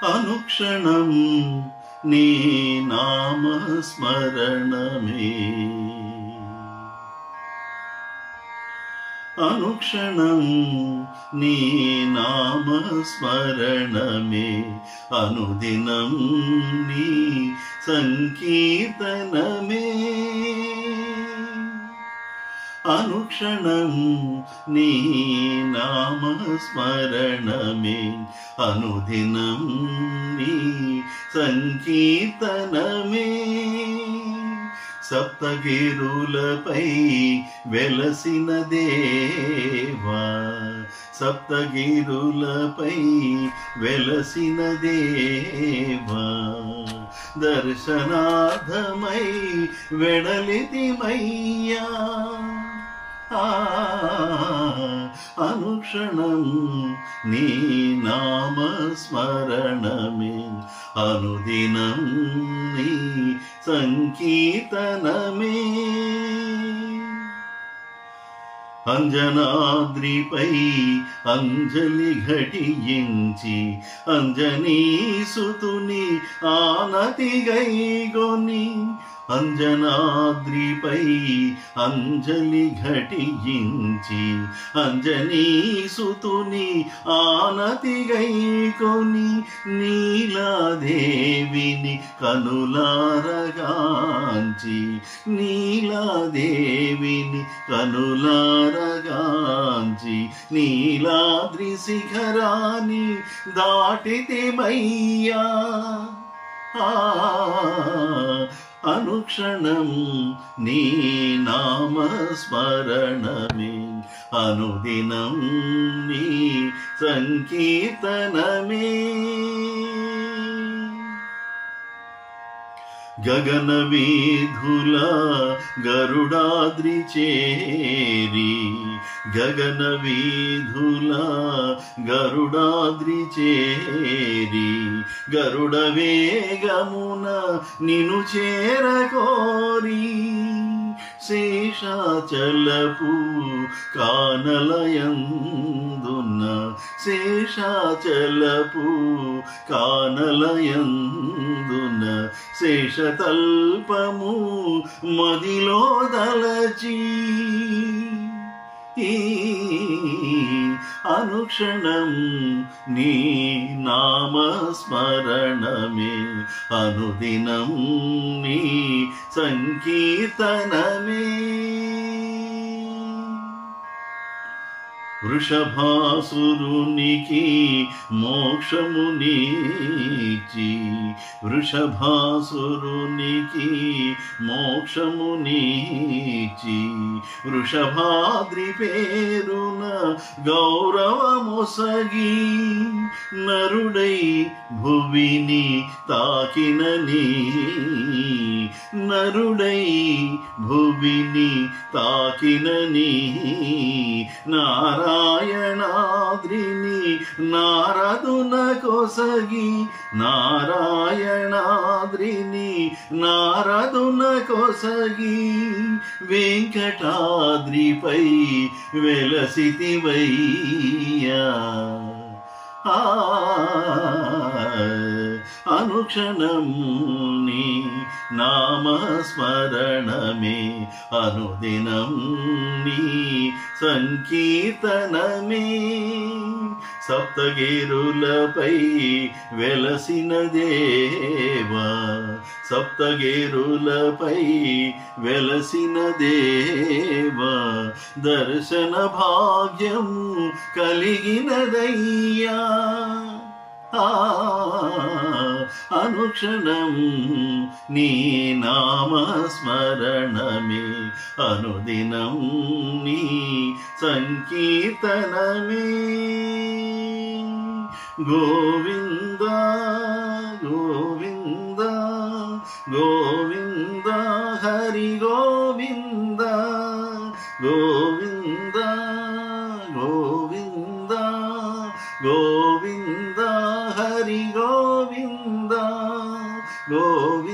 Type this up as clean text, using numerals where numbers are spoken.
అనుక్షణం నీ నామస్మరణమే అనుక్షణం నీ నామస్మరణమే అనుదినం నీ సంకీర్తనమే అనుక్షణం నీ నామస్మరణమే అనుదినం నీ సంకీర్తనమే సప్తగిరులపై వెలసిన దేవా సప్తగిరులపై వెలసిన దేవా దర్శనార్థమై వెడలితిమయ్యా అనుక్షణం నీ నామస్మరణమే అనుదినం నీ సంకీర్తనమే అంజనాద్రిపై అంజలి ఘటించి అంజనీసుతుని ఆనతి గైగొని అంజనాద్రిపై అంజలి ఘటించి అంజనీసుతుని ఆనతి గైకొని నీలాదేవిని కనులారగాంచి నీలాదేవిని కనులారగాంచి నీలాద్రి శిఖరాన్ని దాటితిమయ్యా అనుక్షణం నీ నామస్మరణమే అనుదినం నీ సంకీర్తనమే గగన వీధుల గరుడాద్రి చేరి గగన వీధుల గరుడాద్రి చేరి గరుడ వేగమున నిను చేరకోరి శేషాచలపు కానలయందున శేషాచలపు కానలయందున శేషతల్పము మదిలో దలచి అనుక్షణం నీ నామస్మరణమే అనుదినం నీ సంకీర్తనమే వృషభాసురునికి మోక్షమునిచి వృషభాసురునికి మోక్షమునిచి వృషభాద్రి పేరున గౌరవమొసగి నరుడై భువిని తాకినని నరుడై భువిని తాకినని నారాయణాద్రిని నారదున కొసగి నారాయణాద్రిని నారదున కొసగి వెంకటాద్రిపై వెలసితివయ్యా అనుక్షణం నీ నామస్మరణమే అనుదినం నీ సంకీర్తనమే సప్తగిరులపై వెలసిన దేవా సప్తగిరులపై వెలసిన దేవా దర్శన భాగ్యం కలిగినదయ్యా అనుక్షణం నీ నామస్మరణమే అనుదినం నీ సంకీర్తనమే గోవింద గోవింద గోవింద హరి గోవింద గోవింద గోవింద గోవింద హరి గోవింద గోవింద